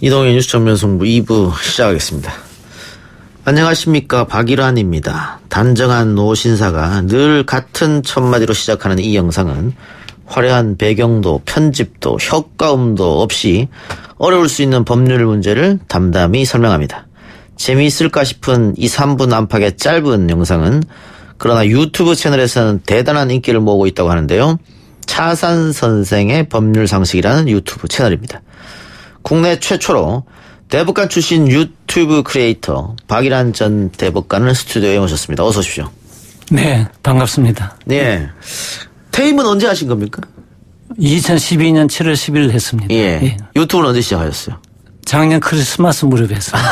이동의 뉴스 정면승부 2부 시작하겠습니다. 안녕하십니까, 박일환입니다. 단정한 노신사가 늘 같은 첫마디로 시작하는 이 영상은 화려한 배경도 편집도 효과음도 없이 어려울 수 있는 법률 문제를 담담히 설명합니다. 재미있을까 싶은 이 3분 안팎의 짧은 영상은 그러나 유튜브 채널에서는 대단한 인기를 모으고 있다고 하는데요. 차산 선생의 법률상식이라는 유튜브 채널입니다. 국내 최초로 대법관 출신 유튜브 크리에이터 박일환 전 대법관을 스튜디오에 모셨습니다. 어서 오십시오. 네, 반갑습니다. 네. 퇴임은 언제 하신 겁니까? 2012년 7월 10일 했습니다. 예. 예. 유튜브는 언제 시작하셨어요? 작년 크리스마스 무렵에 했습니다.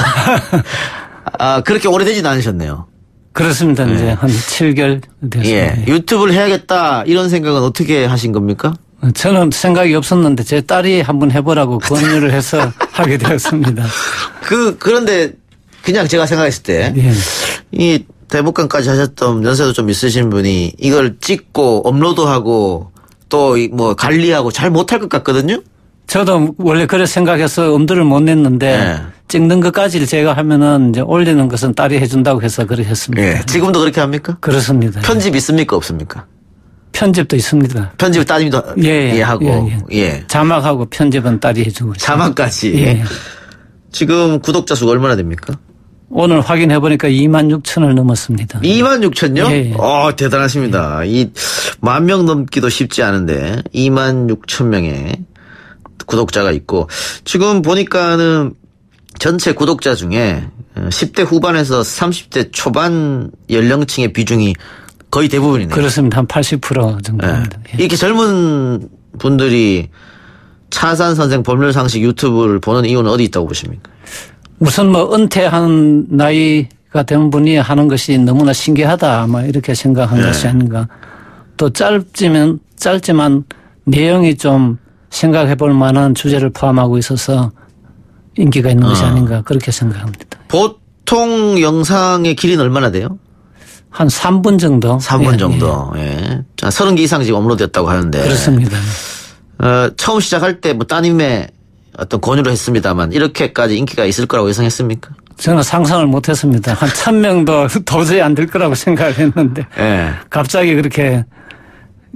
아, 그렇게 오래되진 않으셨네요. 그렇습니다. 예. 이제 한 7개월 됐습니다. 예. 유튜브를 해야겠다 이런 생각은 어떻게 하신 겁니까? 저는 생각이 없었는데 제 딸이 한번 해보라고 권유를 해서 하게 되었습니다. 그런데 그냥 제가 생각했을 때 예. 이 대법관까지 하셨던 연세도 좀 있으신 분이 이걸 찍고 업로드하고 또 뭐 관리하고 잘 못할 것 같거든요. 저도 원래 그래 생각해서 엄두를 못 냈는데 예. 찍는 것까지를 제가 하면은 이제 올리는 것은 딸이 해준다고 해서 그렇게 했습니다. 예. 지금도 그렇게 합니까? 그렇습니다. 편집 있습니까? 없습니까? 편집도 있습니다. 편집 따님도 예, 하고 예. 예. 자막하고 편집은 딸이 해주고 있습니다. 자막까지. 예. 지금 구독자 수가 얼마나 됩니까? 오늘 확인해 보니까 26,000을 넘었습니다. 26,000요? 예. 대단하십니다. 이 10,000명 넘기도 쉽지 않은데 26,000명의 구독자가 있고 지금 보니까는 전체 구독자 중에 10대 후반에서 30대 초반 연령층의 비중이 거의 대부분이네요. 그렇습니다. 한 80% 정도입니다. 예. 이렇게 젊은 분들이 차산 선생 법률상식 유튜브를 보는 이유는 어디 있다고 보십니까? 우선 뭐 은퇴한 나이가 된 분이 하는 것이 너무나 신기하다 아마 이렇게 생각한 것이 아닌가. 또 짧지만 내용이 좀 생각해 볼 만한 주제를 포함하고 있어서 인기가 있는 것이 아닌가 그렇게 생각합니다. 보통 영상의 길이는 얼마나 돼요? 한 3분 정도. 3분 예, 정도. 예. 30개 이상 지금 업로드됐다고 하는데. 그렇습니다. 처음 시작할 때 뭐 따님의 어떤 권유를 했습니다만 이렇게까지 인기가 있을 거라고 예상했습니까? 저는 상상을 못 했습니다. 한 1,000명도 도저히 안 될 거라고 생각을 했는데. 예. 갑자기 그렇게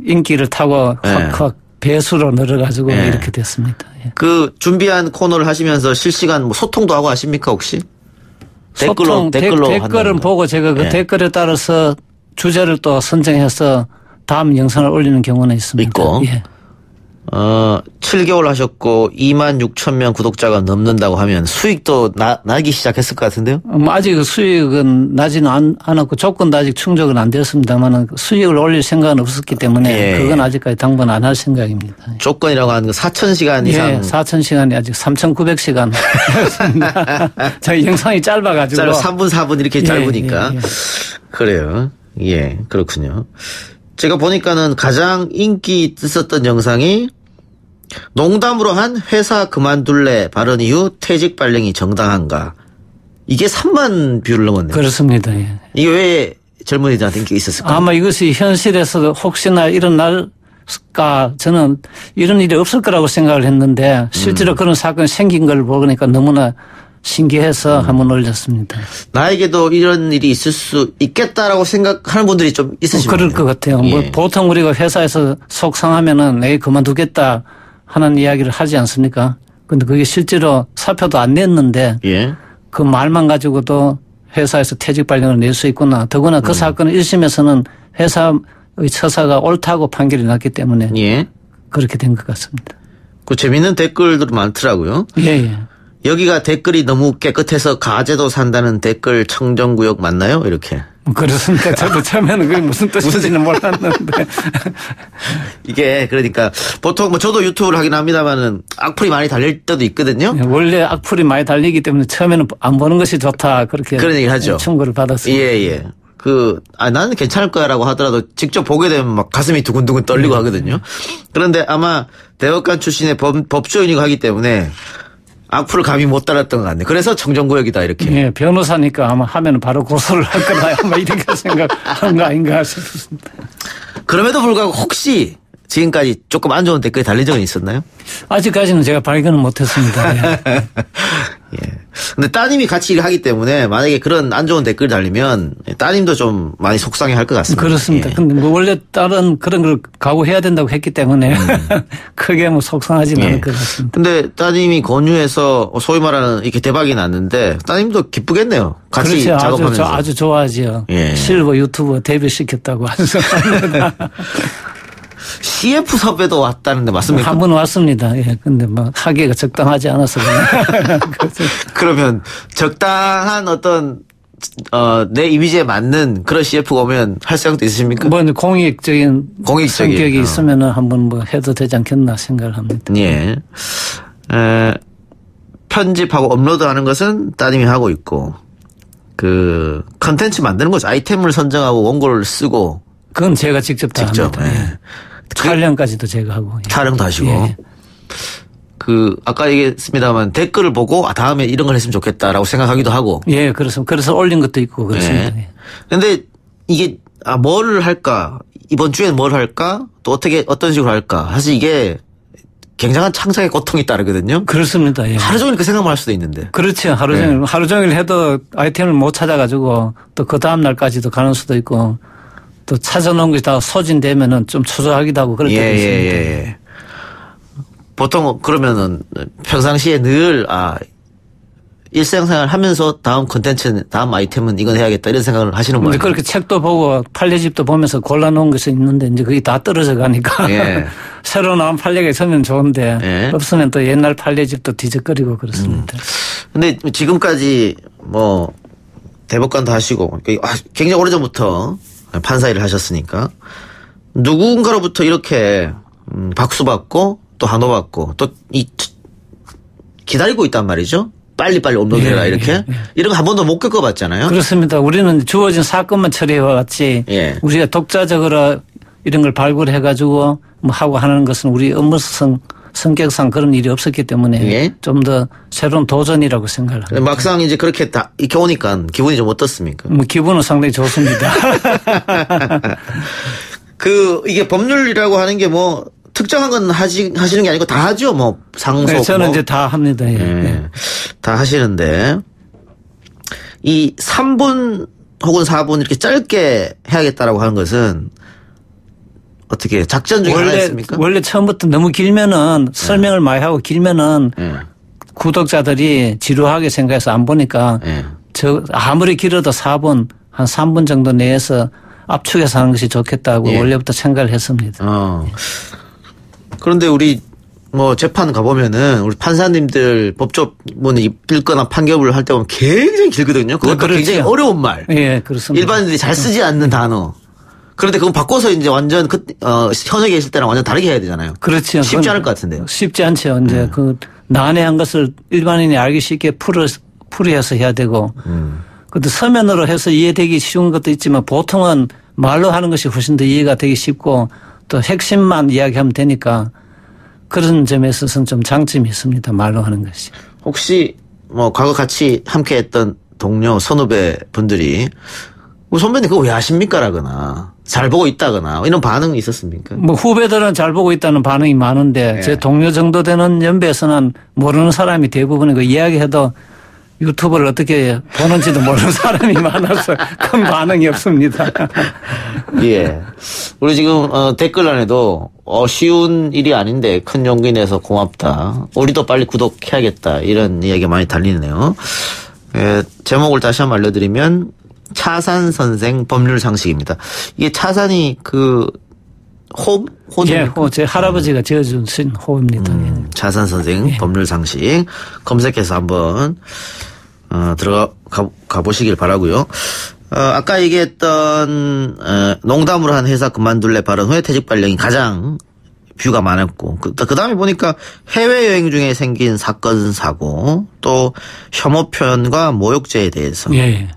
인기를 타고 확 배수로 늘어가지고 이렇게 됐습니다. 예. 그 준비한 코너를 하시면서 실시간 뭐 소통도 하고 하십니까 혹시? 댓글로 댓글은 보고 제가 그 댓글에 따라서 주제를 또 선정해서 다음 영상을 올리는 경우는 있습니다. 있고. 예. 7개월 하셨고 26,000명 구독자가 넘는다고 하면 수익도 나기 시작했을 것 같은데요? 아직 수익은 나지는 않았고 조건도 아직 충족은 안 되었습니다만 수익을 올릴 생각은 없었기 때문에 그건 아직까지 당분 안 할 생각입니다. 조건이라고 하는 거 4,000시간 이상. 예, 4,000시간이 아직 3,900시간. 저희 영상이 짧아가지고. 3분, 4분 이렇게 짧으니까. 예. 그래요. 예, 그렇군요. 제가 보니까는 가장 인기 있었던 영상이 농담으로 한 회사 그만둘래 발언 이후 퇴직 발령이 정당한가. 이게 3만 뷰를 넘었네요. 그렇습니다. 예. 이게 왜 젊은이들한테 인기가 있었을까요? 아마 이것이 현실에서 혹시나 일어날까 저는 이런 일이 없을 거라고 생각을 했는데 실제로 그런 사건이 생긴 걸 보니까 너무나 신기해서 한번 올렸습니다. 나에게도 이런 일이 있을 수 있겠다라고 생각하는 분들이 좀 있으시죠? 그럴 것 같아요. 예. 뭐 보통 우리가 회사에서 속상하면은 내가 그만두겠다 하는 이야기를 하지 않습니까? 근데 그게 실제로 사표도 안 냈는데 예. 그 말만 가지고도 회사에서 퇴직 발령을 낼 수 있구나. 더구나 그 사건은 1심에서는 회사의 처사가 옳다고 판결이 났기 때문에 예. 그렇게 된 것 같습니다. 그 재밌는 댓글들 많더라고요. 예. 여기가 댓글이 너무 깨끗해서 가재도 산다는 댓글 청정구역 맞나요? 이렇게. 그렇습니다. 저도 처음에는 그게 무슨 뜻인지는 몰랐는데. 이게 그러니까 보통 뭐 저도 유튜브를 하긴 합니다만은 악플이 많이 달릴 때도 있거든요. 원래 악플이 많이 달리기 때문에 처음에는 안 보는 것이 좋다. 그렇게. 그런 얘기를 하죠. 충고를 받았습니다. 예. 나는 괜찮을 거야라고 하더라도 직접 보게 되면 막 가슴이 두근두근 떨리고 하거든요. 그런데 아마 대법관 출신의 법조인이고 하기 때문에 악플을 감히 못 달았던 것 같네요. 그래서 청정구역이다 이렇게. 예, 변호사니까 아마 하면 바로 고소를 할 거다 아마 이렇게 생각한 거 아닌가 싶습니다. 그럼에도 불구하고 혹시 지금까지 조금 안 좋은 댓글이 달린 적은 있었나요? 아직까지는 제가 발견을 못했습니다. 예. 예. 근데 따님이 같이 일을 하기 때문에 만약에 그런 안 좋은 댓글이 달리면 따님도 좀 많이 속상해 할 것 같습니다. 그렇습니다. 예. 근데 뭐 원래 다른 그런 걸 각오해야 된다고 했기 때문에 크게 뭐 속상하지는 않을 것 같습니다. 근데 따님이 권유해서 소위 말하는 이렇게 대박이 났는데 따님도 기쁘겠네요. 같이 그렇죠. 작업하면서. 아주 좋아하죠. 예. 실버 유튜버 데뷔시켰다고 아주 좋아합니다. CF 섭외도 왔다는데 맞습니까? 한 번 왔습니다. 예. 근데 뭐 하기가 적당하지 않아서 그냥. 그러면 적당한 어떤 내 이미지에 맞는 그런 CF가 오면 할 생각도 있으십니까? 뭐 공익적인 성격이 어. 있으면은 한번 뭐 해도 되지 않겠나 생각을 합니다. 예. 편집하고 업로드하는 것은 따님이 하고 있고 그 컨텐츠 만드는 거죠. 아이템을 선정하고 원고를 쓰고 그건 제가 직접 다 직접. 합니다. 예. 촬영까지도 제가 하고. 예. 촬영도 하시고. 예. 그 아까 얘기했습니다만 댓글을 보고 다음에 이런 걸 했으면 좋겠다라고 생각하기도 하고. 예, 그래서 올린 것도 있고 그렇습니다. 예. 예. 근데 이게 뭘 할까? 이번 주엔 뭘 할까? 또 어떤 식으로 할까? 사실 이게 굉장한 창작의 고통이 따르거든요. 그렇습니다. 예. 하루 종일 그 생각만 할 수도 있는데. 그렇죠. 하루 종일 해도 아이템을 못 찾아가지고 또 그 다음 날까지도 가는 수도 있고 또 찾아놓은 것이 다 소진되면은 좀 초조하기도 하고 그럴 때도 있습니다. 예. 보통 그러면은 평상시에 늘 일상생활 하면서 다음 콘텐츠는 다음 아이템은 이건 해야겠다 이런 생각을 하시는 거예요. 근데 그렇게 책도 보고 판례집도 보면서 골라놓은 것이 있는데 이제 그게 다 떨어져 가니까 예. 새로 나온 판례가 있으면 좋은데 예. 없으면 또 옛날 판례집도 뒤적거리고 그렇습니다. 근데 지금까지 뭐 대법관도 하시고 굉장히 오래전부터 판사 일을 하셨으니까 누군가로부터 이렇게 박수 받고 또 한호 받고 또 기다리고 있단 말이죠. 빨리빨리 업로드해라 이렇게. 이런 거 한 번도 못 겪어봤잖아요. 그렇습니다. 우리는 주어진 사건만 처리해왔지 예. 우리가 독자적으로 이런 걸 발굴해 가지고 뭐 하고 하는 것은 우리 업무성 성격상 그런 일이 없었기 때문에 예. 좀 더 새로운 도전이라고 생각을 합니다. 막상 이제 그렇게 다 이렇게 오니까 기분이 좀 어떻습니까? 뭐 기분은 상당히 좋습니다. 이게 법률이라고 하는 게 뭐 특정한 건 하시는 게 아니고 다 하죠. 뭐 상속. 네, 저는 뭐. 이제 다 합니다. 예. 예. 다 하시는데 이 3분 혹은 4분 이렇게 짧게 해야겠다라고 하는 것은 어떻게 작전 중에 하나였습니까? 원래 처음부터 너무 길면은 설명을 많이 하고 길면은 구독자들이 지루하게 생각해서 안 보니까 아무리 길어도 4분 한 3분 정도 내에서 압축해서 하는 것이 좋겠다고 원래부터 생각을 했습니다. 그런데 우리 뭐 재판 가보면은 우리 판사님들 법조문을 읽거나 판결을 할 때 보면 굉장히 길거든요. 그것도 그렇죠. 굉장히 어려운 말. 예, 그렇습니다. 일반인들이 잘 쓰지 않는 단어. 그런데 그건 바꿔서 이제 완전 현역에 있을 때랑 완전 다르게 해야 되잖아요. 그렇죠. 쉽지 않을 것 같은데요. 쉽지 않죠. 이제 그 난해한 것을 일반인이 알기 쉽게 풀이해서 해야 되고. 그것도 서면으로 해서 이해되기 쉬운 것도 있지만 보통은 말로 하는 것이 훨씬 더 이해가 되기 쉽고 또 핵심만 이야기하면 되니까 그런 점에 있어서는 좀 장점이 있습니다. 말로 하는 것이. 혹시 뭐 과거 같이 함께 했던 동료 선후배 분들이 선배님 그거 왜 하십니까? 라거나 잘 보고 있다거나 이런 반응이 있었습니까? 뭐 후배들은 잘 보고 있다는 반응이 많은데 제 동료 정도 되는 연배에서는 모르는 사람이 대부분이고 이야기해도 유튜브를 어떻게 보는지도 모르는 사람이 많아서 큰 반응이 없습니다. 예. 우리 지금 댓글란에도 쉬운 일이 아닌데 큰 용기 내서 고맙다. 우리도 빨리 구독해야겠다. 이런 이야기가 많이 달리네요. 예, 제목을 다시 한번 알려드리면 차산 선생 법률 상식입니다. 이게 차산이 호? 예, 제 할아버지가 지어준 호입니다. 차산 선생 법률 상식 검색해서 한번 들어가 보시길 바라고요. 아까 얘기했던 농담으로 한 회사 그만둘래 발언 후에 퇴직 발령이 가장 뷰가 많았고 그다음에 보니까 해외여행 중에 생긴 사건 사고 또 혐오 표현과 모욕죄에 대해서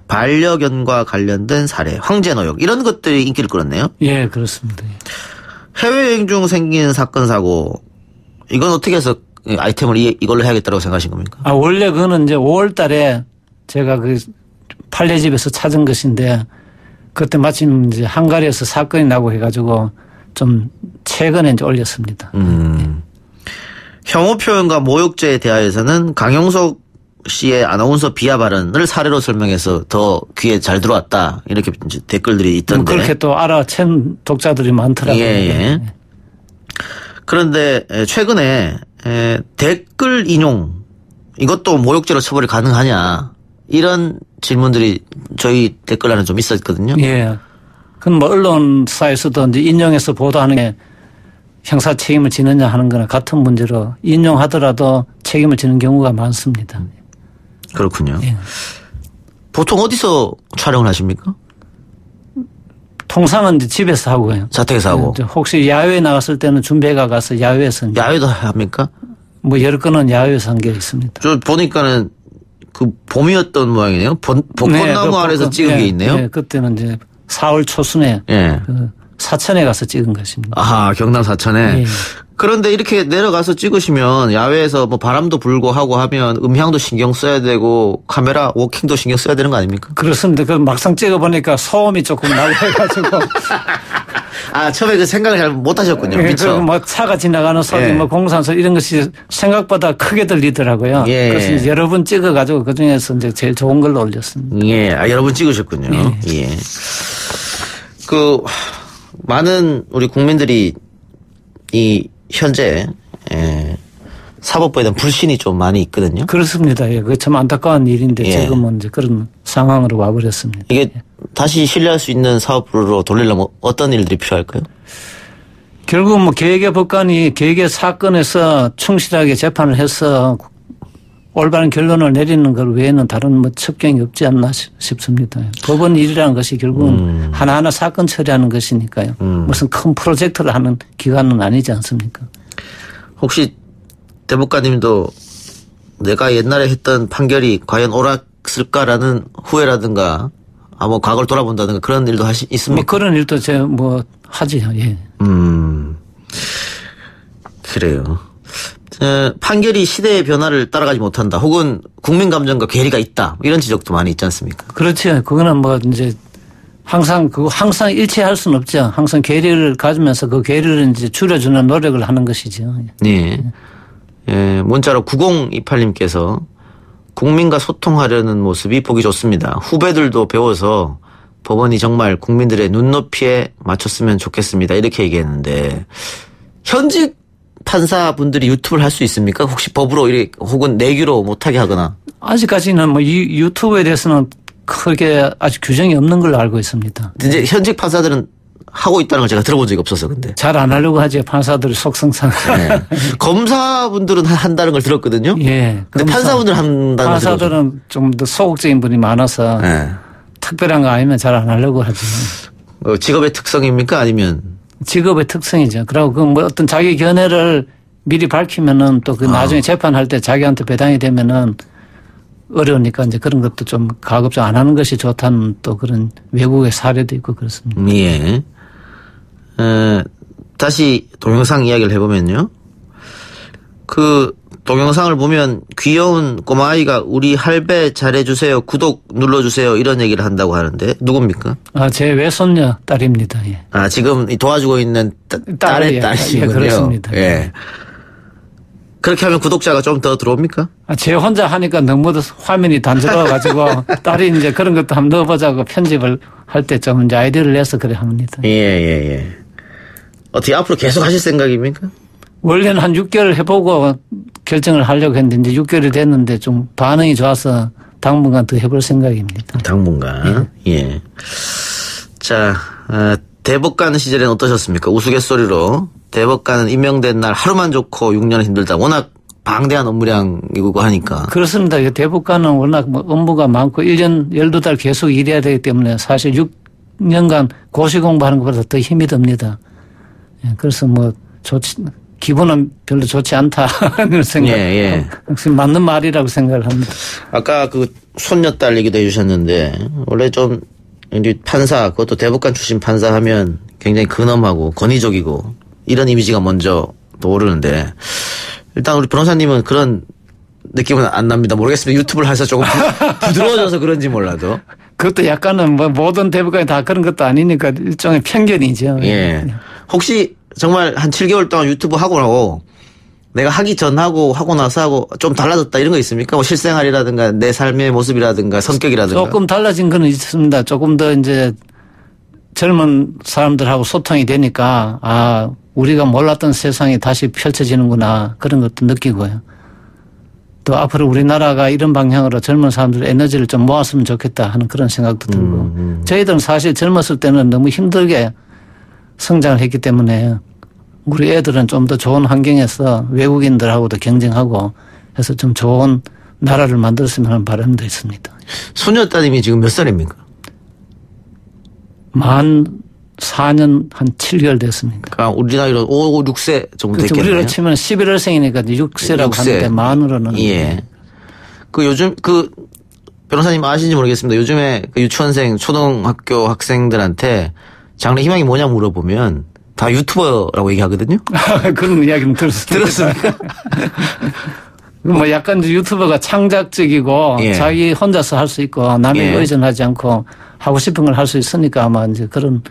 반려견과 관련된 사례 황제 노역 이런 것들이 인기를 끌었네요. 예, 그렇습니다. 해외여행 중 생긴 사건 사고 이건 어떻게 해서 아이템을 이걸로 해야겠다고 생각하신 겁니까? 원래 그거는 이제 5월 달에 제가 그 판례집에서 찾은 것인데 그때 마침 이제 한가리에서 사건이 나고 해가지고 좀 최근에 이제 올렸습니다. 혐오 표현과 모욕죄에 대하여서는 강용석 씨의 아나운서 비하 발언을 사례로 설명해서 더 귀에 잘 들어왔다. 이렇게 이제 댓글들이 있던데. 그렇게 또 알아챈 독자들이 많더라고요. 예. 그런데 최근에 댓글 인용 이것도 모욕죄로 처벌이 가능하냐 이런 질문들이 저희 댓글란에 좀 있었거든요. 예. 그건 뭐 언론사에서도 이제 인용해서 보도하는 게 형사 책임을 지느냐 하는 거나 같은 문제로 인용하더라도 책임을 지는 경우가 많습니다. 그렇군요. 예. 보통 어디서 촬영을 하십니까? 통상은 이제 집에서 하고요. 자택에서 하고. 혹시 야외에 나갔을 때는 준비가 가서 야외에서. 야외도 합니까? 뭐 여러 건은 야외에서 한 게 있습니다. 저 보니까는 그 봄이었던 모양이네요. 벚꽃나무 네, 아래서 찍은 게 있네요. 네, 그때는 이제 4월 초순에 예. 그 사천에 가서 찍은 것입니다. 아하, 경남 사천에. 예. 그런데 이렇게 내려가서 찍으시면 야외에서 뭐 바람도 불고 하고 하면 음향도 신경 써야 되고 카메라 워킹도 신경 써야 되는 거 아닙니까? 그렇습니다. 그 막상 찍어보니까 소음이 조금 나고 해가지고. 아, 처음에 그 생각을 잘 못 하셨군요. 예, 그렇죠. 뭐 차가 지나가는 소리, 예. 뭐 공산소 이런 것이 생각보다 크게 들리더라고요. 예. 그래서 이제 여러 번 찍어가지고 그 중에서 이제 제일 좋은 걸로 올렸습니다. 예, 아, 여러분 찍으셨군요. 예. 그, 많은 우리 국민들이 이 현재, 사법부에 대한 불신이 좀 많이 있거든요. 그렇습니다. 예. 그게 참 안타까운 일인데 예. 지금은 이제 그런 상황으로 와버렸습니다. 이게 다시 신뢰할 수 있는 사법부로 돌리려면 어떤 일들이 필요할까요? 결국 뭐 개혁의 법관이 개혁의 사건에서 충실하게 재판을 해서 올바른 결론을 내리는 것 외에는 다른 뭐 첩경이 없지 않나 싶습니다. 법원 일이라는 것이 결국은 하나하나 사건 처리하는 것이니까요. 무슨 큰 프로젝트를 하는 기관은 아니지 않습니까? 혹시 대법관님도 내가 옛날에 했던 판결이 과연 옳았을까라는 후회라든가 뭐 과거를 돌아본다든가 그런 일도 있습니까? 뭐 그런 일도 뭐 하지요. 예. 그래요. 판결이 시대의 변화를 따라가지 못한다. 혹은 국민 감정과 괴리가 있다. 이런 지적도 많이 있지 않습니까? 그렇죠. 그거는 뭐 이제 항상 일치할 수는 없죠. 항상 괴리를 가지면서 그 괴리를 이제 줄여주는 노력을 하는 것이죠. 네. 예, 문자로 9028님께서 국민과 소통하려는 모습이 보기 좋습니다. 후배들도 배워서 법원이 정말 국민들의 눈높이에 맞췄으면 좋겠습니다. 이렇게 얘기했는데 현직 판사분들이 유튜브를 할 수 있습니까? 혹시 법으로 혹은 내규로 못하게 하거나. 아직까지는 뭐 유튜브에 대해서는 크게 아직 규정이 없는 걸로 알고 있습니다. 이제 현직 판사들은 하고 있다는 걸 제가 들어본 적이 없어서 근데. 잘 안 하려고 하죠. 판사들의 속성상. 네. 검사분들은 한다는 걸 들었거든요. 예. 근데 판사분들은 한다는 걸 판사들은 좀 더 소극적인 분이 많아서 네. 특별한 거 아니면 잘 안 하려고 하죠. 직업의 특성입니까? 아니면? 직업의 특성이죠. 그리고 그 뭐 어떤 자기 견해를 미리 밝히면은 또 그 나중에 재판할 때 자기한테 배당이 되면은 어려우니까 이제 그런 것도 좀 가급적 안 하는 것이 좋다는 또 그런 외국의 사례도 있고 그렇습니다. 예. 다시 동영상 이야기를 해보면요. 그 동영상을 보면 귀여운 꼬마아이가 우리 할배 잘해주세요. 구독 눌러주세요. 이런 얘기를 한다고 하는데 누굽니까? 제 외손녀 딸입니다. 예. 지금 도와주고 있는 딸의 딸이군요. 예, 그렇습니다. 예. 그렇게 하면 구독자가 좀 더 들어옵니까? 제 혼자 하니까 너무 화면이 단조로워가지고 딸이 이제 그런 것도 한번 넣어보자고 편집을 할 때 좀 이제 아이디어를 내서 그래 합니다. 예. 어떻게 앞으로 계속 하실 생각입니까? 원래는 한 6개월 해보고 결정을 하려고 했는데 이제 6개월이 됐는데 좀 반응이 좋아서 당분간 더 해볼 생각입니다. 당분간. 예. 자, 대법관 시절에는 어떠셨습니까? 우스갯소리로 대법관은 임명된 날 하루만 좋고 6년은 힘들다. 워낙 방대한 업무량이고 하니까. 그렇습니다. 대법관은 워낙 뭐 업무가 많고 1년 12달 계속 일해야 되기 때문에 사실 6년간 고시 공부하는 것보다 더 힘이 듭니다. 그래서 뭐 기분은 별로 좋지 않다는 생각. 예. 역시 맞는 말이라고 생각을 합니다. 아까 그 손녀딸 얘기도 해주셨는데 원래 좀 판사 그것도 대법관 출신 판사 하면 굉장히 근엄하고 권위적이고 이런 이미지가 먼저 떠오르는데 일단 우리 변호사님은 그런 느낌은 안 납니다. 모르겠습니다. 유튜브를 해서 조금 부드러워져서 그런지 몰라도. 그것도 약간은 뭐 모든 대법관이 다 그런 것도 아니니까 일종의 편견이죠. 예. 혹시 정말 한 7개월 동안 유튜브 하고 나고 내가 하기 전하고 하고 나서 하고 좀 달라졌다 이런 거 있습니까? 뭐 실생활이라든가 내 삶의 모습이라든가 성격이라든가. 조금 달라진 건 있습니다. 조금 더 이제 젊은 사람들하고 소통이 되니까 아 우리가 몰랐던 세상이 다시 펼쳐지는구나 그런 것도 느끼고요. 또 앞으로 우리나라가 이런 방향으로 젊은 사람들의 에너지를 좀 모았으면 좋겠다 하는 그런 생각도 들고 저희들은 사실 젊었을 때는 너무 힘들게 성장을 했기 때문에 우리 애들은 좀 더 좋은 환경에서 외국인들하고도 경쟁하고 해서 좀 좋은 나라를 만들었으면 하는 바람도 있습니다. 손녀따님이 지금 몇 살입니까? 만 4년 한 7개월 됐습니다. 그러니까 우리 나이로 5, 6세 정도 그렇죠. 됐겠네요. 우리로 치면 11월생이니까 6세라고 6세. 하는데 만으로는. 예. 그 요즘 그 변호사님 아시는지 모르겠습니다. 요즘에 그 유치원생 초등학교 학생들한테 장래 희망이 뭐냐 물어보면 다 유튜버라고 얘기하거든요. 그런 이야기는 들었습니까? 뭐 약간 유튜버가 창작적이고 예. 자기 혼자서 할 수 있고 남에게 예. 의존하지 않고 하고 싶은 걸 할 수 있으니까 아마 이제 그런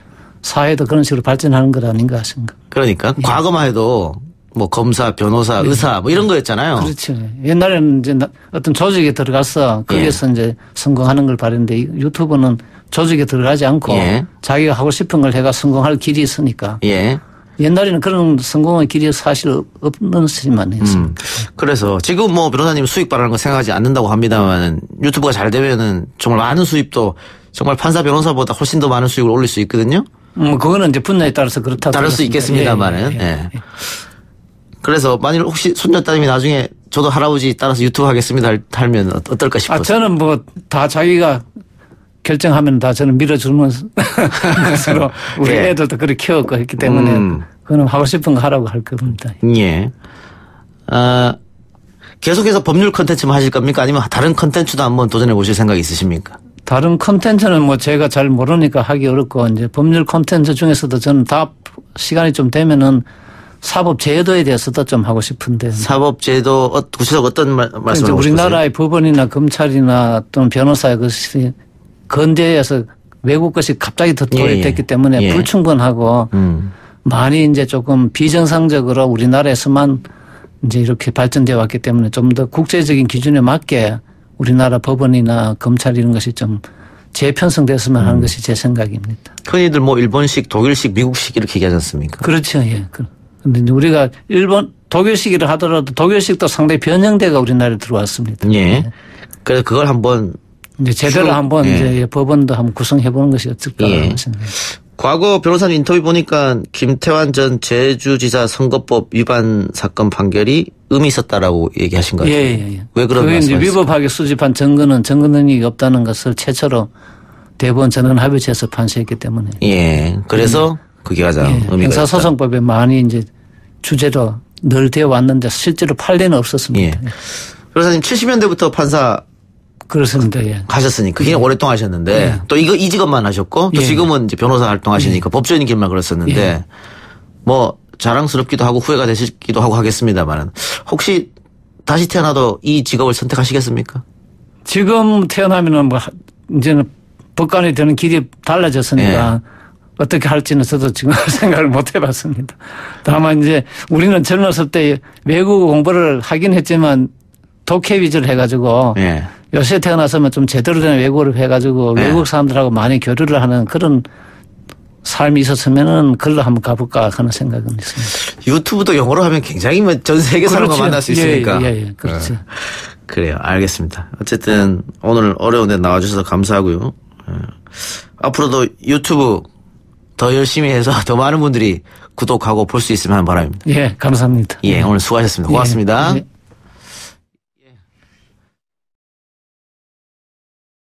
사회도 그런 식으로 발전하는 것 아닌가 싶습니다. 그러니까 과거만 해도 뭐 검사, 변호사, 의사 뭐 이런 거였잖아요. 그렇죠. 옛날에는 이제 어떤 조직에 들어가서 거기에서 이제 성공하는 걸 바랬는데 유튜브는 조직에 들어가지 않고 예. 자기가 하고 싶은 걸 해가 성공할 길이 있으니까. 예. 옛날에는 그런 성공의 길이 사실 없는 시만 했습니다. 그래서 지금 뭐 변호사님 수익 바라는 거 생각하지 않는다고 합니다만 유튜브가 잘 되면은 정말 많은 수입도 정말 판사 변호사보다 훨씬 더 많은 수익을 올릴 수 있거든요. 그거는 이제 분야에 따라서 그렇다고. 다를 수 있겠습니다만은. 예. 그래서 만일 혹시 손녀따님이 나중에 저도 할아버지 따라서 유튜브 하겠습니다 하면 어떨까 싶어서. 저는 뭐 다 자기가 결정하면 다 저는 밀어주는 것으로 우리 예. 애들도 그렇게 키웠고 했기 때문에 그거는 하고 싶은 거 하라고 할 겁니다. 예. 계속해서 법률 컨텐츠만 하실 겁니까? 아니면 다른 컨텐츠도 한번 도전해 보실 생각이 있으십니까? 다른 콘텐츠는 뭐 제가 잘 모르니까 하기 어렵고 이제 법률 콘텐츠 중에서도 저는 다 시간이 좀 되면은 사법 제도에 대해서도 좀 하고 싶은데. 사법제도 구체적으로 어떤 말씀을 하고 싶으세요? 우리나라의 법원이나 검찰이나 또는 변호사의 것이 건재해서 외국 것이 갑자기 더 도입됐기 때문에 예. 불충분하고 많이 이제 조금 비정상적으로 우리나라에서만 이제 이렇게 발전되어 왔기 때문에 좀 더 국제적인 기준에 맞게 우리나라 법원이나 검찰 이런 것이 좀 재편성됐으면 하는 것이 제 생각입니다. 흔히들 뭐 일본식, 독일식, 미국식 이렇게 얘기하지 않습니까? 그렇죠. 예. 그런데 우리가 독일식이라 하더라도 독일식도 상당히 변형돼가 우리나라에 들어왔습니다. 예. 그래서 그걸 한번 이제 제대로 한번 이제 법원도 한번 구성해 보는 것이 어떨까 하는 생각입니다. 과거 변호사님 인터뷰 보니까 김태환 전 제주지사 선거법 위반 사건 판결이 의미 있었다라고 얘기하신 거 같아요. 예. 왜 그런 그게 이제 말씀하셨어요? 위법하게 수집한 증거 능력이 없다는 것을 최초로 대법원 전원합의체에서 판시했기 때문에. 예. 그래서 그게 가장 의미가 있다. 형사소송법에 많이 이제 주제로 늘 되어 왔는데 실제로 판례는 없었습니다. 예. 변호사님 70년대부터 판사 그렇습니다. 예. 하셨으니까 굉장히 오랫동안 하셨는데 또 이 직업만 하셨고 또 지금은 이제 변호사 활동하시니까 법조인인 길만 그랬었는데 뭐 자랑스럽기도 하고 후회가 되시기도 하고 하겠습니다만 혹시 다시 태어나도 이 직업을 선택하시겠습니까? 지금 태어나면은 뭐 이제는 법관이 되는 길이 달라졌으니까 어떻게 할지는 저도 지금 생각을 못 해봤습니다. 다만 이제 우리는 젊었을 때 외국어 공부를 하긴 했지만 독해 위주로 해가지고 요새 태어나서면 좀 제대로 된 외국어를 해가지고 외국 사람들하고 많이 교류를 하는 그런 삶이 있었으면은 글로 한번 가볼까 하는 생각은 있습니다. 유튜브도 영어로 하면 굉장히 전 세계 사람과 만날 수 있으니까. 예, 그렇죠. 그래요. 알겠습니다. 어쨌든 오늘 어려운 데 나와주셔서 감사하고요. 앞으로도 유튜브 더 열심히 해서 더 많은 분들이 구독하고 볼 수 있으면 하는 바람입니다. 예, 감사합니다. 예, 오늘 수고하셨습니다. 고맙습니다. 예.